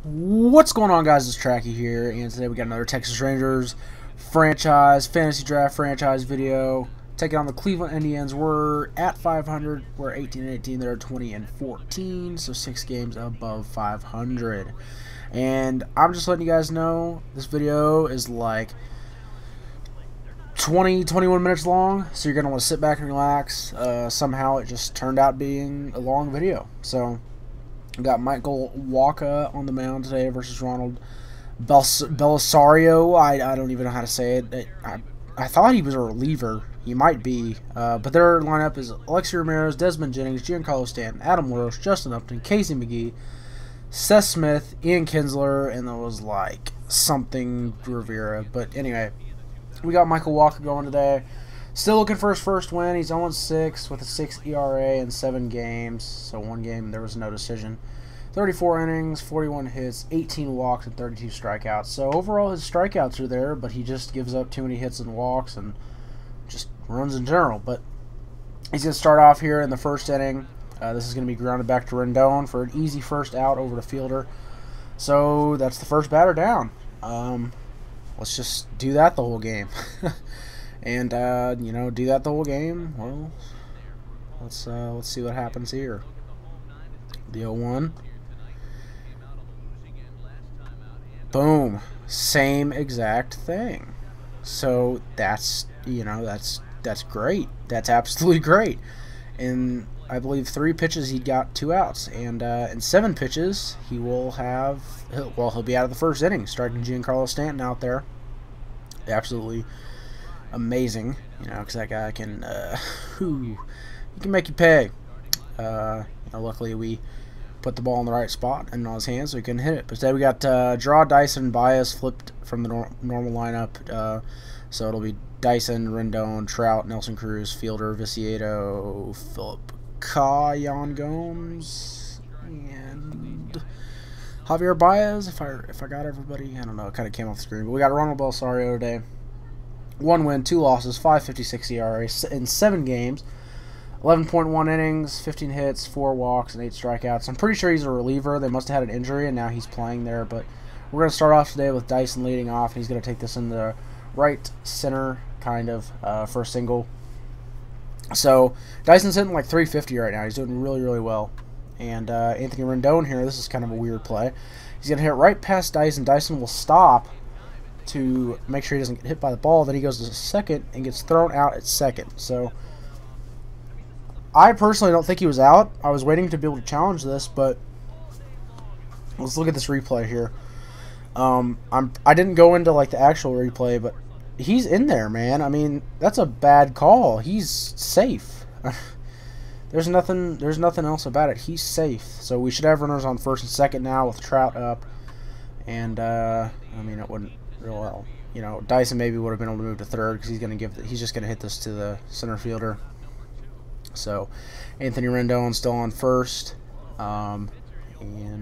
What's going on, guys? It's Tracky here, and today we got another Texas Rangers fantasy draft franchise video. Taking on the Cleveland Indians. We're at 500. We're 18-18. They're 20-14, so 6 games above 500. And I'm just letting you guys know this video is like 21 minutes long, so you're gonna want to sit back and relax. Somehow it just turned out being a long video, so. We got Michael Wacha on the mound today versus Ronald Belisario. I don't even know how to say it. I thought he was a reliever. He might be. But their lineup is Alexi Ramirez, Desmond Jennings, Giancarlo Stanton, Adam LaRoche, Justin Upton, Casey McGee, Seth Smith, Ian Kinsler, and there was like something Rivera. But anyway, we got Michael Wacha going today. Still looking for his first win. He's 0-6 with a 6 ERA in 7 games. So 1 game there was no decision. 34 innings, 41 hits, 18 walks, and 32 strikeouts. So overall his strikeouts are there, but he just gives up too many hits and walks and just runs in general. But he's going to start off here in the first inning. This is going to be grounded back to Rendon for an easy first out over the fielder. So that's the first batter down. Let's just do that the whole game. And you know, do that the whole game. Well, let's see what happens here. The 0-1. Boom. Same exact thing. So that's, you know, that's great. That's absolutely great. In I believe 3 pitches he got 2 outs, and in 7 pitches he will have he'll be out of the first inning, striking Giancarlo Stanton out there. Absolutely amazing, you know, because that guy can, he can make you pay. You know, luckily we put the ball in the right spot and on his hands so he couldn't hit it. But today we got Draw, Dyson, Baez flipped from the normal lineup. So it'll be Dyson, Rendon, Trout, Nelson Cruz, Fielder, Viciedo, Philip Cayon Gomes, and Javier Baez. If I got everybody, I don't know. It kind of came off the screen, but we got Ronald Belisario today. 1 win, 2 losses, 5.56 ERA in 7 games, 11.1 innings, 15 hits, 4 walks, and 8 strikeouts. I'm pretty sure he's a reliever. They must have had an injury, and now he's playing there. But we're going to start off today with Dyson leading off, and he's going to take this in the right center, kind of, for a single. So Dyson's hitting like 350 right now. He's doing really, really well. And Anthony Rendon here, this is kind of a weird play. He's going to hit right past Dyson. Dyson will stop to make sure he doesn't get hit by the ball. Then he goes to second and gets thrown out at second. So I personally don't think he was out. I was waiting to be able to challenge this, but let's look at this replay here. I didn't go into like the actual replay, but he's in there, man. I mean, that's a bad call. He's safe. There's nothing else about it. He's safe. So we should have runners on first and second now with Trout up. And I mean, it wouldn't real well. You know, Dyson maybe would have been able to move to third because he's just gonna hit this to the center fielder. So Anthony Rendon still on first. And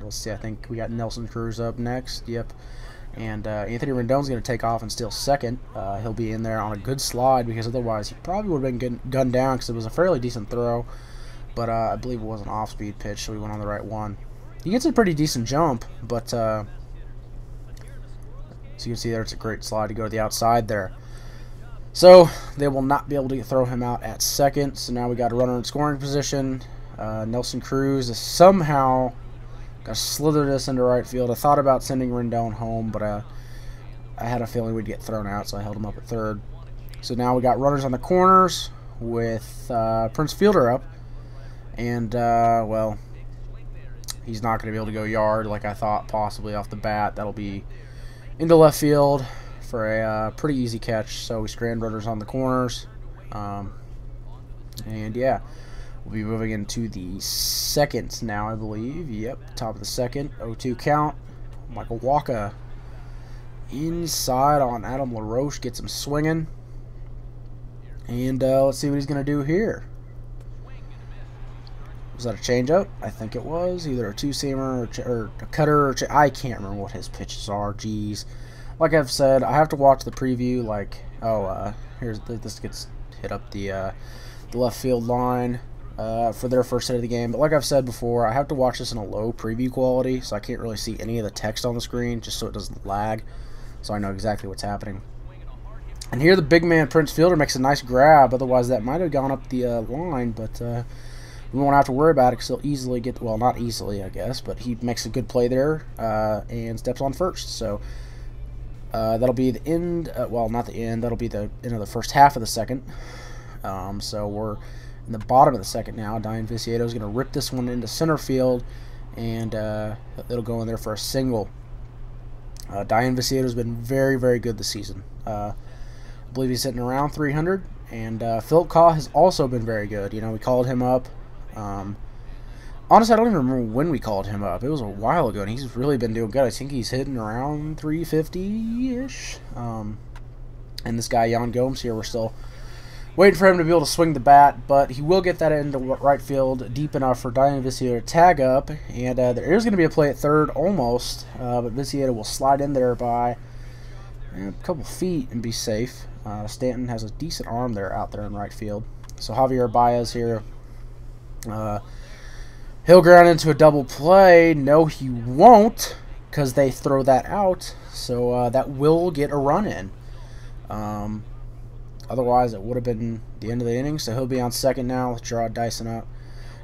let's see, I think we got Nelson Cruz up next. Yep. And Anthony Rendon's going to take off and steal second. He'll be in there on a good slide because otherwise he probably would have been gunned down because it was a fairly decent throw. But I believe it was an off-speed pitch, so we went on the right one. He gets a pretty decent jump, but so you can see there it's a great slide to go to the outside there. So they will not be able to throw him out at second. So now we got a runner in scoring position. Nelson Cruz is somehow got to slither this into right field. I thought about sending Rendon home, but I had a feeling we'd get thrown out, so I held him up at third. So now we got runners on the corners with Prince Fielder up. And, well, he's not going to be able to go yard like I thought possibly off the bat. That'll be into left field for a pretty easy catch. So we strand runners on the corners. And, yeah. We'll be moving into the second now, I believe. Yep, top of the second. 0-2 count. Michael Wacha inside on Adam LaRoche. Gets him swinging. And let's see what he's going to do here. Was that a changeup? I think it was. Either a two-seamer or a cutter. I can't remember what his pitches are. Jeez. Like I've said, I have to watch the preview. Like, this gets hit up the left field line. for their first hit of the game. But like I've said before, I have to watch this in a low preview quality, so I can't really see any of the text on the screen, just so it doesn't lag, so I know exactly what's happening. And here the big man Prince Fielder makes a nice grab. Otherwise, that might have gone up the line, but we won't have to worry about it because he'll easily get, well, not easily, I guess, but he makes a good play there and steps on first. So that'll be the end, well, not the end, that'll be the end of the first half of the second. So we're in the bottom of the second now. Diane Viciato is going to rip this one into center field, and it'll go in there for a single. Diane Viciato has been very, very good this season. I believe he's sitting around 300, and Philip Kaw has also been very good. You know, we called him up. Honestly, I don't even remember when we called him up. It was a while ago, and he's really been doing good. I think he's hitting around 350-ish. And this guy, Yan Gomes, here, we're still waiting for him to be able to swing the bat, but he will get that into right field deep enough for Diane Viciato to tag up, and there is going to be a play at third almost, but Viciato will slide in there by a couple feet and be safe. Stanton has a decent arm there out there in right field. So Javier Baez here, he'll ground into a double play. No, he won't, because they throw that out, so that will get a run in. Otherwise, it would have been the end of the inning, so he'll be on second now. Let's draw Dyson up.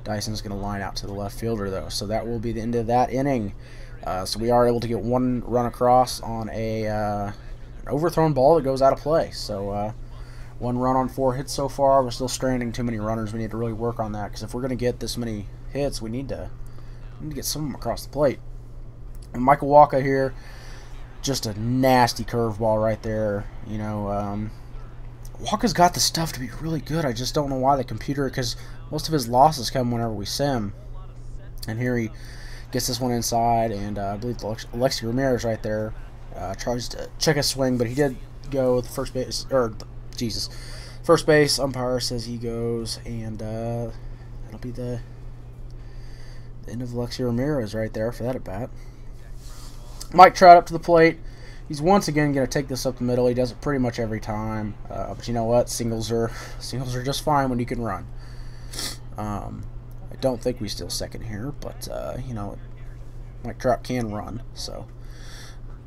Dyson's going to line out to the left fielder, though, so that will be the end of that inning. So we are able to get one run across on an overthrown ball that goes out of play. So one run on 4 hits so far. We're still stranding too many runners. We need to really work on that, because if we're going to get this many hits, we need to get some of them across the plate. And Michael Wacha here, just a nasty curveball right there. You know, Walker's got the stuff to be really good. I just don't know why the computer, because most of his losses come whenever we sim. And here he gets this one inside, and I believe Alexi Ramirez right there tries to check a swing, but he did go with first base, or Jesus, first base. Umpire says he goes, and that'll be the end of Alexi Ramirez right there for that at bat. Mike Trout up to the plate. He's once again going to take this up the middle. He does it pretty much every time. But you know what? Singles are just fine when you can run. I don't think we steal second here, but you know, Mike Trout can run. So,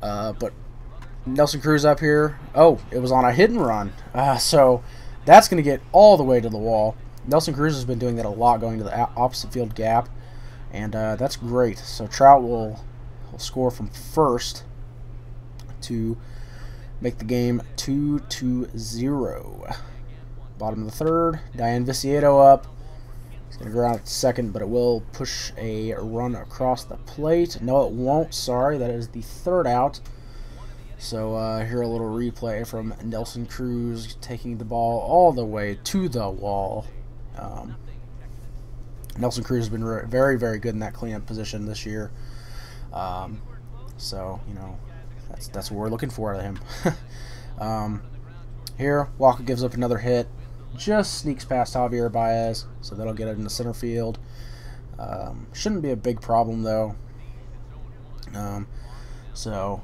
but Nelson Cruz up here. Oh, it was on a hit and run. So that's going to get all the way to the wall. Nelson Cruz has been doing that a lot, going to the opposite field gap, and that's great. So Trout will score from first to make the game 2-0. Bottom of the third, Diane Viciato up. He's going to ground at second, but it will push a run across the plate. No, it won't. Sorry, that is the third out. So here a little replay from Nelson Cruz taking the ball all the way to the wall. Nelson Cruz has been very, very good in that cleanup position this year. So, you know, that's what we're looking for out of him. Here, Wacha gives up another hit. Just sneaks past Javier Baez, so that'll get it into center field. Shouldn't be a big problem, though. So,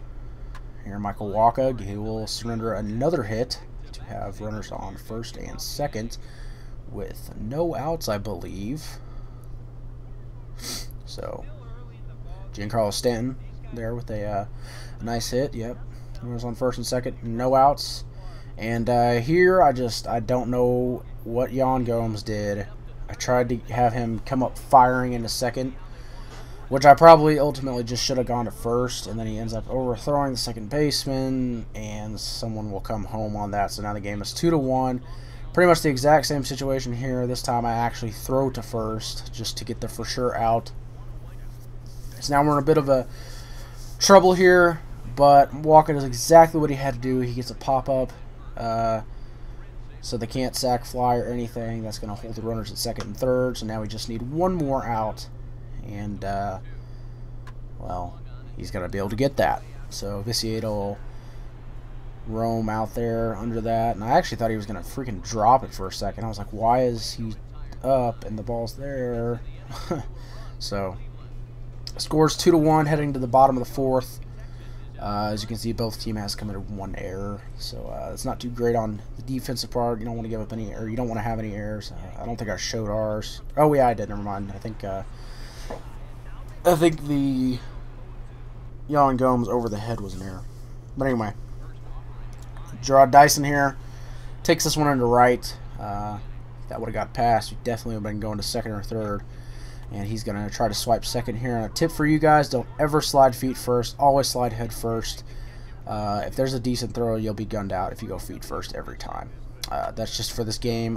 here Michael Wacha, he will surrender another hit to have runners on first and second with no outs, I believe. So, Giancarlo Stanton there with a nice hit. Yep, runners on first and second, no outs. And here, I don't know what Yan Gomes did. I tried to have him come up firing into second, which I probably ultimately just should have gone to first, and then he ends up overthrowing the second baseman, and someone will come home on that. So now the game is 2-1. Pretty much the exact same situation here. This time I actually throw to first just to get the for sure out. So now we're in a bit of a trouble here, but Wacha does exactly what he had to do. He gets a pop-up, so they can't sack fly or anything. That's going to hold the runners at second and third. So now we just need one more out, and well, he's going to be able to get that. So Viciato will roam out there under that, and I actually thought he was going to freaking drop it for a second. I was like, why is he up and the ball's there? So scores 2-1 heading to the bottom of the fourth. As you can see, both team has committed one error, so it's not too great on the defensive part. You don't want to give up any, or you don't want to have any errors. I don't think I showed ours. Oh yeah, I did. Never mind. I think the Jan Gomes over the head was an error. But anyway, Gerard Dyson here takes this one into right. That would have got past. We definitely would have been going to second or third. And he's going to try to swipe second here. And a tip for you guys, don't ever slide feet first. Always slide head first. If there's a decent throw, you'll be gunned out if you go feet first every time. That's just for this game.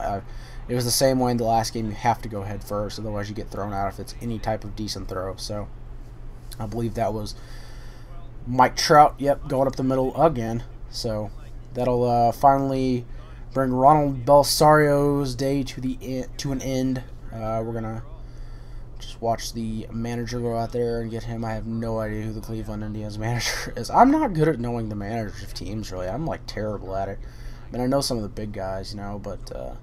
It was the same way in the last game. You have to go head first. Otherwise, you get thrown out if it's any type of decent throw. So I believe that was Mike Trout. Yep, going up the middle again. So that'll finally bring Ronald Belsario's day to an end. We're going to just watch the manager go out there and get him. I have no idea who the Cleveland Indians manager is. I'm not good at knowing the managers of teams, really. I'm, like, terrible at it. I mean, I know some of the big guys, you know, but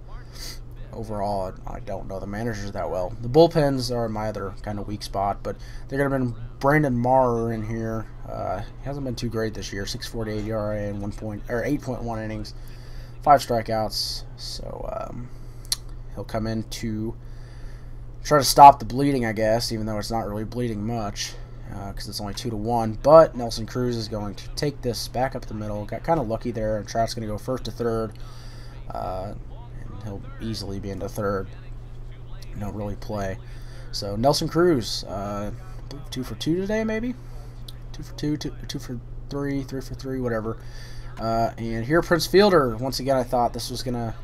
overall, I don't know the managers that well. The bullpens are my other kind of weak spot, but they're going to bring Brandon Marr in here. He hasn't been too great this year. 6.48 ERA and 8.1 innings, 5 strikeouts. So he'll come in to try to stop the bleeding, I guess, even though it's not really bleeding much because it's only 2-1. But Nelson Cruz is going to take this back up the middle. Got kind of lucky there, and Trout's going to go first to third. And he'll easily be into third. No really play. So Nelson Cruz, 2 for 2 today, maybe? 2 for 2, 2 for 3, 3 for 3, whatever. And here Prince Fielder, once again, I thought this was going to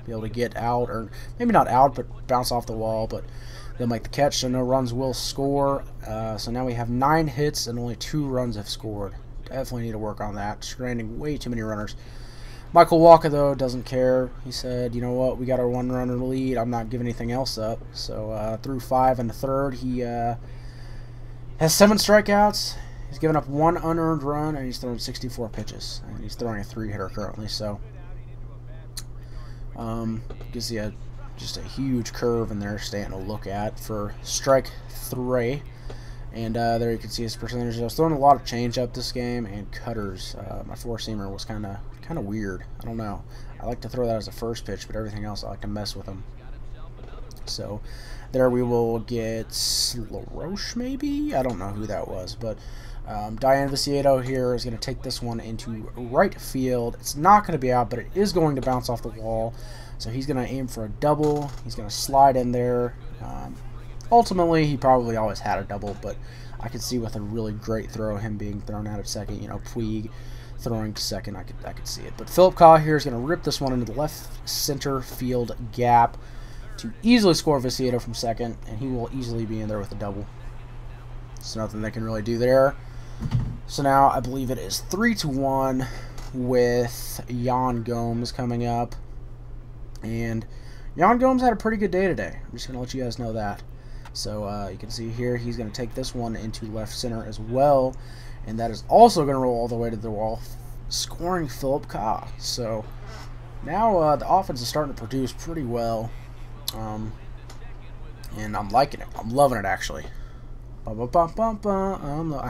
be able to get out, or maybe not out, but bounce off the wall, but they'll make the catch, so no runs will score. So now we have 9 hits and only 2 runs have scored. Definitely need to work on that. Stranding way too many runners. Michael Wacha, though, doesn't care. He said, you know what, we got our 1-runner lead. I'm not giving anything else up. So through 5 and a third, he has 7 strikeouts. He's given up 1 unearned run, and he's thrown 64 pitches. And he's throwing a 3-hitter currently, so you can see just a huge curve in there standing to look at for strike 3. And there you can see his percentage. I was throwing a lot of changeup this game and cutters. My 4-seamer was kind of weird. I don't know. I like to throw that as a first pitch, but everything else I like to mess with them. So there we will get LaRoche, maybe? I don't know who that was, but Diane Viciedo here is going to take this one into right field. It's not going to be out, but it is going to bounce off the wall. So he's going to aim for a double. He's going to slide in there. Ultimately, he probably always had a double, but I could see with a really great throw, him being thrown out at second. You know, Puig throwing to second, I could see it. But Philip Kaw here is going to rip this one into the left center field gap to easily score Viciedo from second, and he will easily be in there with a double. There's nothing they can really do there. So now I believe it is 3-1 with Jan Gomes coming up. And Jan Gomes had a pretty good day today. I'm just going to let you guys know that. So you can see here he's going to take this one into left center as well. And that is also going to roll all the way to the wall, scoring Philip Kaw. So now the offense is starting to produce pretty well. And I'm liking it. I'm loving it, actually. I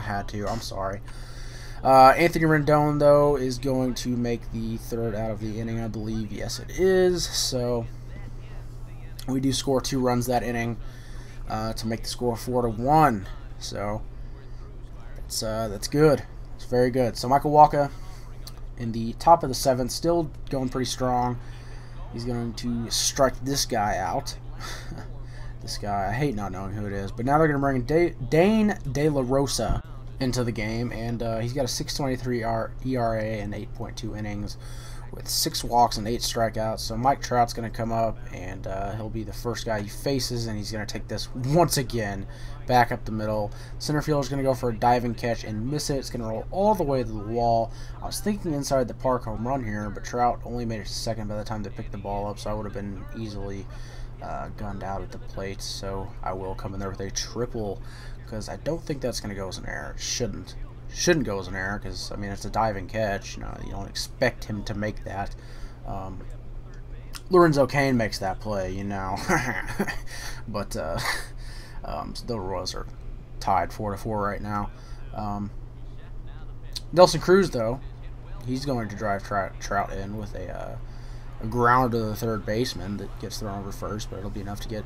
had to. I'm sorry. Anthony Rendon, though, is going to make the third out of the inning, I believe. Yes, it is. So we do score 2 runs that inning to make the score 4-1. So that's good. It's very good. So Michael Wacha in the top of the 7th, still going pretty strong. He's going to strike this guy out. This guy, I hate not knowing who it is. But now they're going to bring Dane De La Rosa into the game. And he's got a 6.23 ERA and 8.2 innings with 6 walks and 8 strikeouts. So Mike Trout's going to come up, and he'll be the first guy he faces. And he's going to take this once again back up the middle. Center fielder's going to go for a diving catch and miss it. It's going to roll all the way to the wall. I was thinking inside the park home run here, but Trout only made it to second by the time they picked the ball up. So I would have been easily gunned out at the plate, so I will come in there with a triple because I don't think that's going to go as an error. It shouldn't go as an error because, I mean, it's a diving catch. You know, you don't expect him to make that. Lorenzo Cain makes that play, you know. But the Royals are tied 4-4 right now. Nelson Cruz, though, he's going to drive Trout in with a grounder to the third baseman that gets thrown over first, but it'll be enough to get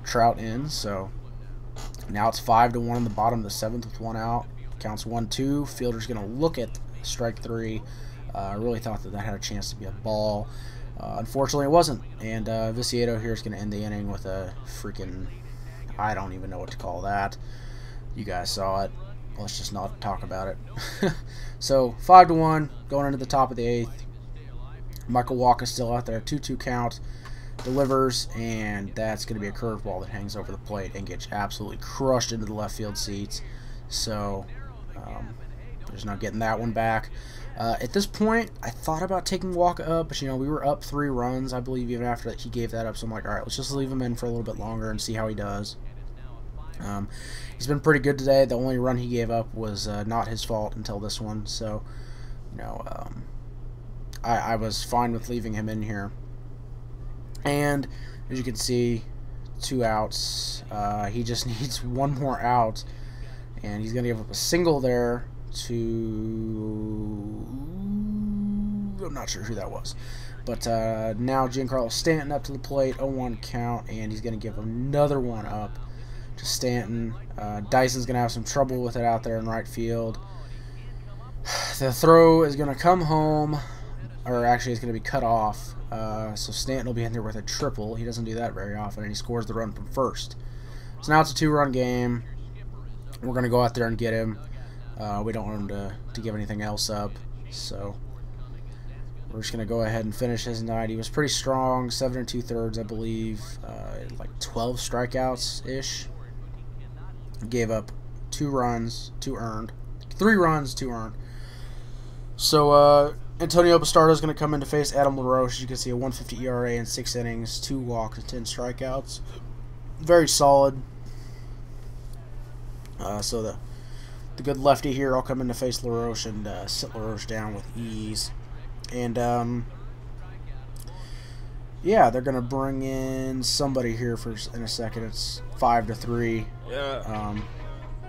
Trout in. So now it's 5-1 in the bottom of the 7th with 1 out. Counts 1-2. Fielder's going to look at strike 3. I really thought that had a chance to be a ball. Unfortunately, it wasn't. And Viciedo here is going to end the inning with a freaking, I don't even know what to call that. You guys saw it. Let's just not talk about it. So 5-1 going into the top of the 8th. Michael Wacha still out there. 2-2 count. Delivers, and that's going to be a curveball that hangs over the plate and gets absolutely crushed into the left field seats. So there's no getting that one back. At this point, I thought about taking Wacha up, but we were up 3 runs, I believe, even after he gave that up. So I'm like, all right, let's just leave him in for a little bit longer and see how he does. He's been pretty good today. The only run he gave up was not his fault until this one. So, I was fine with leaving him in here. And as you can see, 2 outs. He just needs 1 more out, and he's going to give up a single there to, I'm not sure who that was. But now Giancarlo Stanton up to the plate, 0-1 count, and he's going to give another one up to Stanton. Dyson's going to have some trouble with it out there in right field. The throw is going to come home, or actually it's going to be cut off. So Stanton will be in there with a triple. He doesn't do that very often, and he scores the run from first. So now it's a 2-run game. We're going to go out there and get him. We don't want him to give anything else up. So we're just going to go ahead and finish his night. He was pretty strong, 7 2/3, I believe. Like 12 strikeouts-ish. Gave up 2 runs, 2 earned. 3 runs, 2 earned. So, Antonio Bastardo is going to come in to face Adam LaRoche. As you can see, a 1.50 ERA in 6 innings, 2 walks, and 10 strikeouts. Very solid. So the good lefty here will come in to face LaRoche and sit LaRoche down with ease. And yeah, they're going to bring in somebody here in a second. It's 5-3. Yeah.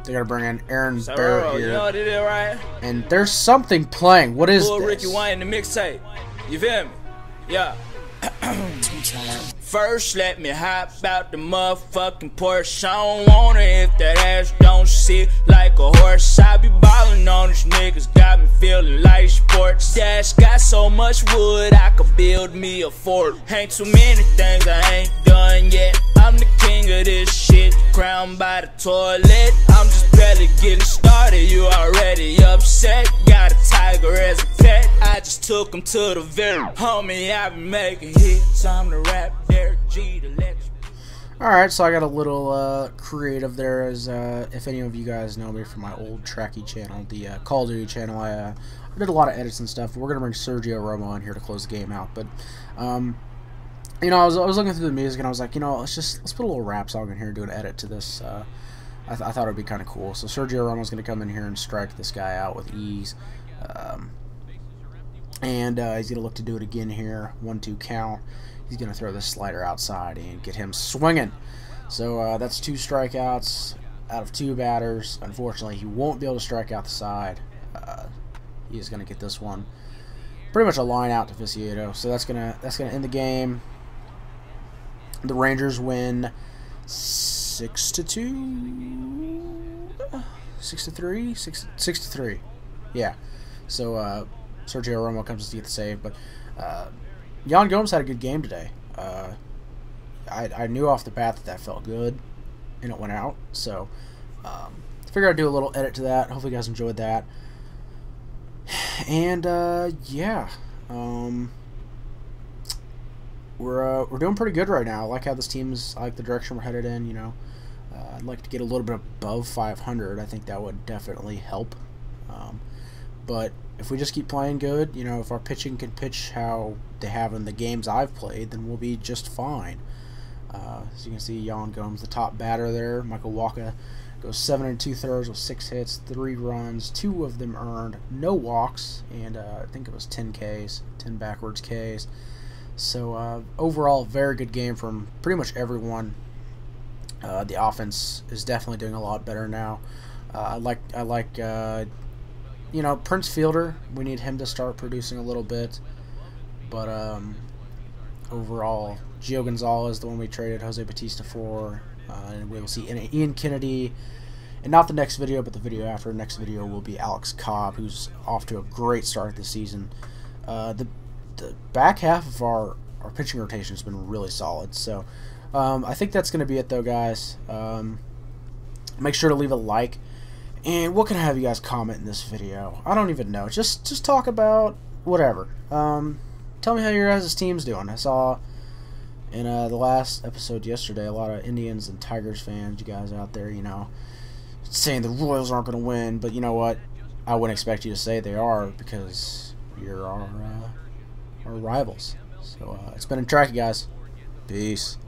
They're going to bring in Aaron Barrett here. You know what it is, right? And there's something playing. What is this? Ricky Wayne, the mixtape. You feel me? Yeah. First, let me hop out the motherfucking Porsche. I don't want it if that ass don't sit like a horse. I be ballin' on these niggas, got me feeling like sports. Dash got so much wood, I could build me a fort. Ain't too many things I ain't done yet. I'm the king of this shit, crowned by the toilet. I'm just barely getting started, you already upset. Got a tiger as a pet, I just took him to the very. Homie, I been making hits, I'm the rap Derek G to let you. Alright, so I got a little creative there, as if any of you guys know me from my old Tracky channel, the Call of Duty channel. I did a lot of edits and stuff. We're going to bring Sergio Romo in here to close the game out, but I was looking through the music and I was like, let's put a little rap song in here and do an edit to this. I thought it would be kind of cool. So Sergio Romo's going to come in here and strike this guy out with ease. And he's going to look to do it again here. 1-2 count. He's going to throw this slider outside and get him swinging. So that's 2 strikeouts out of 2 batters. Unfortunately, he won't be able to strike out the side. He's going to get this one. Pretty much a line out to Viciedo. So that's gonna end the game. The Rangers win 6-2, 6-3, 6-3. Yeah. So Sergio Romo comes to get the save, but Yan Gomes had a good game today. I knew off the bat that felt good, and it went out. So I figured I'd do a little edit to that. Hopefully you guys enjoyed that. And yeah, we're doing pretty good right now. I like how this team's, I like the direction we're headed in. I'd like to get a little bit above 500. I think that would definitely help. But if we just keep playing good, if our pitching can pitch how they have in the games I've played, then we'll be just fine. As you can see, Yan Gomes, the top batter there. Michael Wacha goes 7 2/3 with 6 hits, 3 runs, 2 of them earned, no walks, and I think it was 10 Ks, 10 backwards Ks. So overall, very good game from pretty much everyone. The offense is definitely doing a lot better now. I like you know, Prince Fielder, we need him to start producing a little bit. But overall, Gio Gonzalez, the one we traded Jose Bautista for, and we will see Ian Kennedy. And not the next video, but the video after. The next video will be Alex Cobb, who's off to a great start this season. The back half of our pitching rotation has been really solid. So I think that's going to be it, though, guys. Make sure to leave a like. And what can I have you guys comment in this video? I don't even know. Just talk about whatever. Tell me how your guys' team's doing. I saw in the last episode yesterday a lot of Indians and Tigers fans, you guys out there, you know, saying the Royals aren't going to win. But you know what? I wouldn't expect you to say they are, because you're our rivals. So it's been a Tracky, guys. Peace.